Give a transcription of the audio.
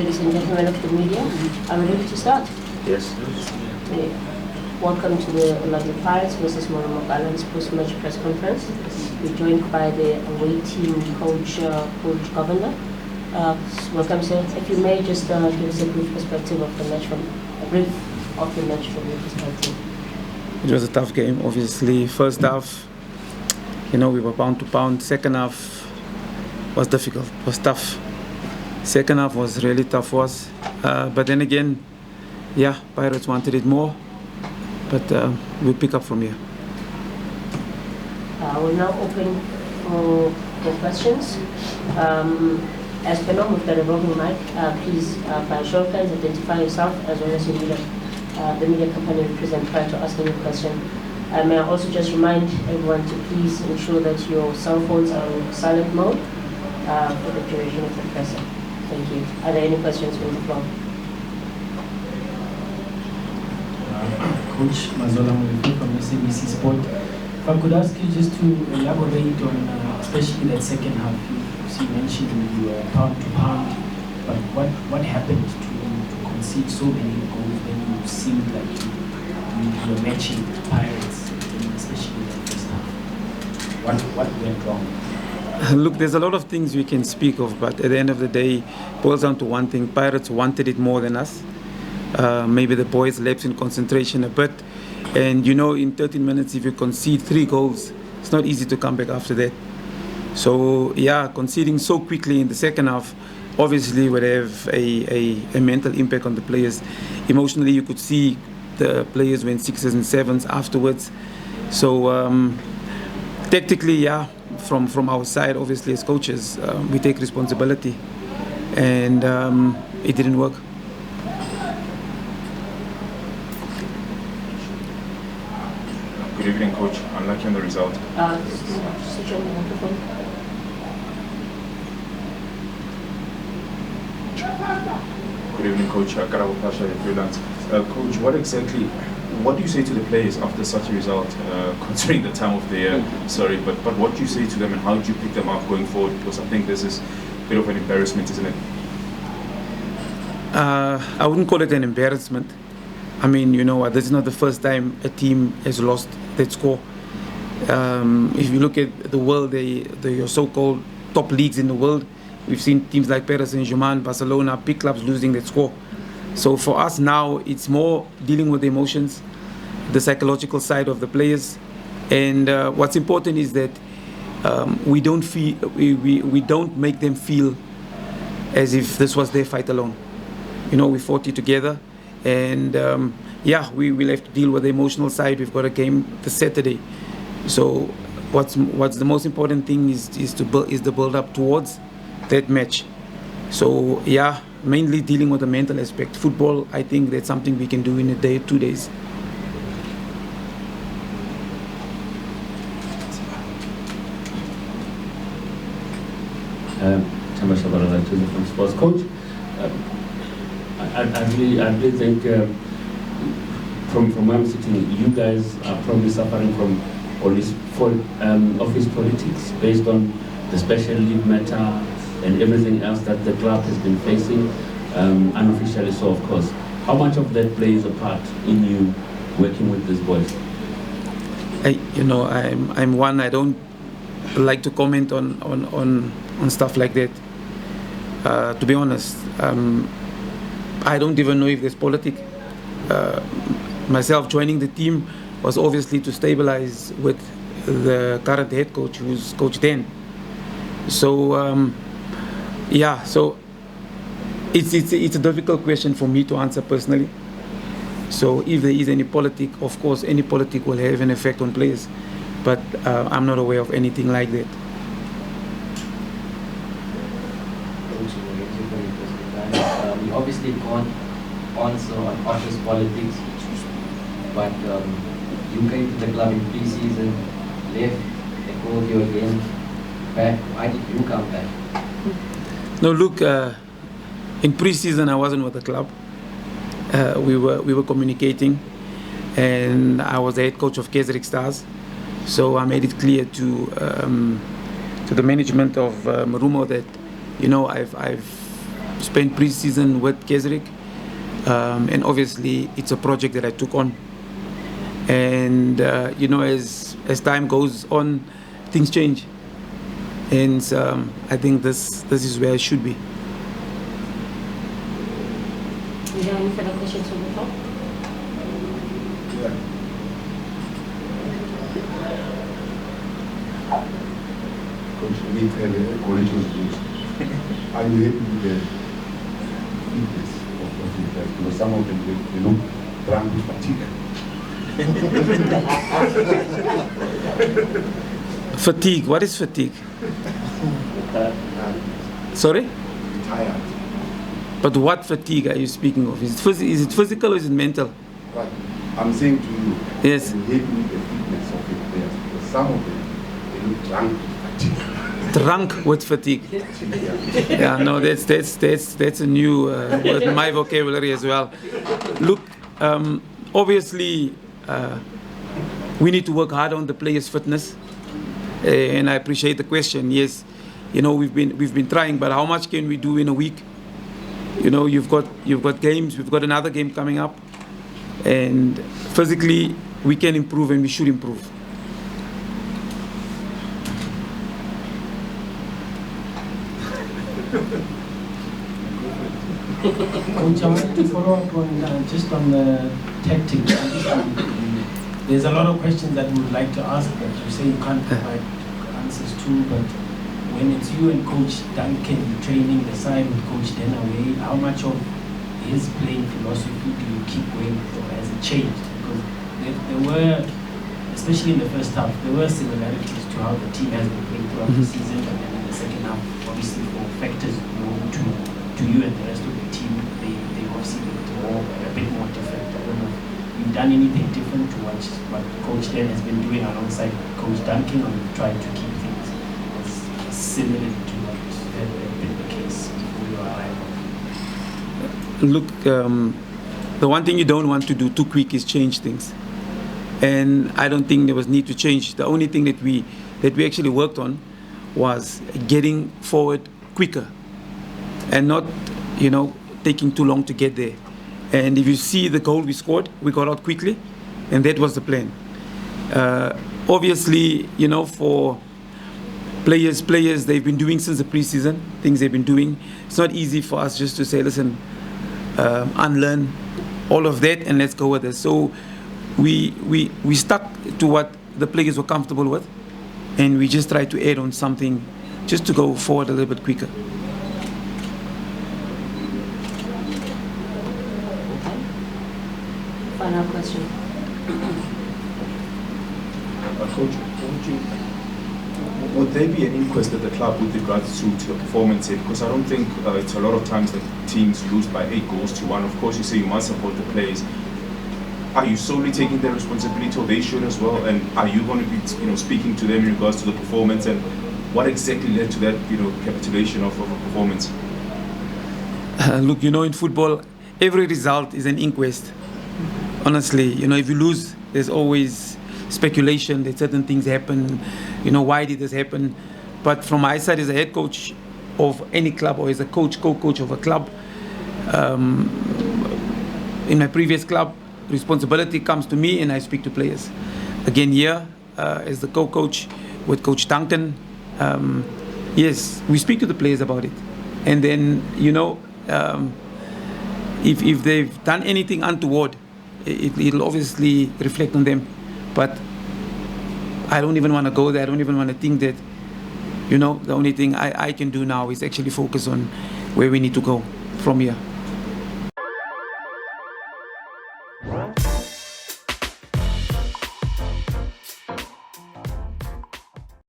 ladies and gentlemen of the media, I'm ready to start. Yes. Welcome to the Orlando Pirates versus Marumo Gallants post-match press conference. We're joined by the away team coach, Coach Govender. Welcome, sir. If you may just give us a brief perspective of the match from your perspective. It was a tough game, obviously. First half, we were pound to pound. Second half was difficult, was tough. Second half was really tough for us. But then again, Pirates wanted it more. But we'll pick up from here. We're now open for questions. As per normal, we've got a roving mic. Please, by show of hands, identify yourself as well as the media company you represent prior to asking your question. May I also just remind everyone to please ensure that your cell phones are on silent mode for the duration of the presser. Thank you. Are there any questions from the floor? Coach Mazola from SABC Sport. If I could ask you just to elaborate on, especially that second half, you mentioned you were pound to pound, but what happened to concede so many goals when you seemed like you were matching Pirates, especially in the first half? What went wrong? Look, there's a lot of things we can speak of, but at the end of the day, it boils down to one thing. Pirates wanted it more than us. Maybe the boys lapsed in concentration a bit. And in 13 minutes, if you concede 3 goals, it's not easy to come back after that. So, conceding so quickly in the second half obviously would have a mental impact on the players. Emotionally, you could see the players went 6s and 7s afterwards. So, tactically, from our side, obviously, as coaches, we take responsibility. And it didn't work. Good evening, Coach. Unlucky on the result. Switch on the microphone. Good evening, Coach. Karabo Pasha, freelance. Coach, what do you say to the players after such a result, considering the time of the year? Sorry, but what do you say to them and how do you pick them up going forward? Because I think this is a bit of an embarrassment, isn't it? I wouldn't call it an embarrassment. I mean, this is not the first time a team has lost that score. If you look at the world, the so-called top leagues in the world, we've seen teams like Paris Saint-Germain, Barcelona, big clubs losing that score. So for us now, it's more dealing with the emotions, the psychological side of the players. And what's important is that we don't make them feel as if this was their fight alone. We fought it together. And we will have to deal with the emotional side. We've got a game this Saturday. So what's the most important thing is the build up towards that match. So mainly dealing with the mental aspect. Football, I think that's something we can do in a day, 2 days. From Sports Coach. I really think from where I'm sitting, you guys are probably suffering from all this office politics based on the special league matter and everything else that the club has been facing, unofficially so, of course. How much of that plays a part in you working with these boys? I'm one. I don't like to comment on stuff like that. To be honest. I don't even know if there's politics. Myself joining the team was obviously to stabilize with the current head coach, who's Coach Dan. So, so it's a difficult question for me to answer personally. So if there is any politics, of course, any politics will have an effect on players. But I'm not aware of anything like that. You obviously can't answer on office politics, but you came to the club in pre-season, left, they called you again, back. Why did you come back? No, look, in pre-season I wasn't with the club. We were communicating, and I was the head coach of Keswick Stars. So I made it clear to the management of Marumo that, I've spent pre-season with Kesrick, and obviously it's a project that I took on. And you know, as time goes on, things change, and I think this is where I should be. Is there any further questions from the floor? Coach, we tell the college was used. Are you happy with the fitness of the players? Because some of them they look drunk with fatigue. Fatigue. What is fatigue? Sorry? Tired. But what fatigue are you speaking of? Is it physical or is it mental? But I'm saying to you, Yes. are you happy with the fitness of the players? Because some of them they look drunk with fatigue. Drunk with fatigue. Yeah, no, that's a new word in my vocabulary as well. Look, obviously, we need to work hard on the players' fitness, and I appreciate the question. Yes, you know, we've been trying, but how much can we do in a week? You know, you've got games. We've got another game coming up, and physically we can improve and we should improve. Coach, I wanted to follow up on just on the tactics. There's a lot of questions that we would like to ask that you say you can't provide answers to, but when it's you and Coach Duncan training the side with Coach Denaway, how much of his playing philosophy do you keep going with, or has it changed? Because there were, especially in the first half, there were similarities to how the team has been playing throughout the season, but then in the second half, obviously for factors known to you and the rest of the team, they obviously looked a bit more different. I don't know if you've done anything different to what Coach Den has been doing alongside Coach Duncan, or you've tried to keep things as similar to what had been the case before your arrival? Look, the one thing you don't want to do too quick is change things, and I don't think there was need to change. The only thing that we actually worked on was getting forward quicker and not, you know, taking too long to get there. And if you see the goal we scored, we got out quickly, and that was the plan. Obviously, you know, for players they've been doing since the preseason, things they've been doing. It's not easy for us just to say, listen, unlearn all of that and let's go with it. So we stuck to what the players were comfortable with, and we just tried to add on something just to go forward a little bit quicker. Final question. Coach, would there be an inquest at the club with regards to your performance here? Because I don't think it's a lot of times that teams lose by 8-1. Of course, you say you must support the players. Are you solely taking the responsibility, or they should as well? And are you going to be, you know, speaking to them in regards to the performance, and what exactly led to that, you know, capitulation of a performance? Look, you know, in football, every result is an inquest. Honestly, you know, if you lose, there's always speculation that certain things happen. You know, why did this happen? But from my side, as a head coach of any club, or as a co-coach of a club, in my previous club, responsibility comes to me, and I speak to players. Again, here, as the co-coach with Coach Duncan, yes, we speak to the players about it. And then, you know, if they've done anything untoward, it'll obviously reflect on them. But I don't even want to go there. I don't even want to think that, you know, the only thing I can do now is actually focus on where we need to go from here.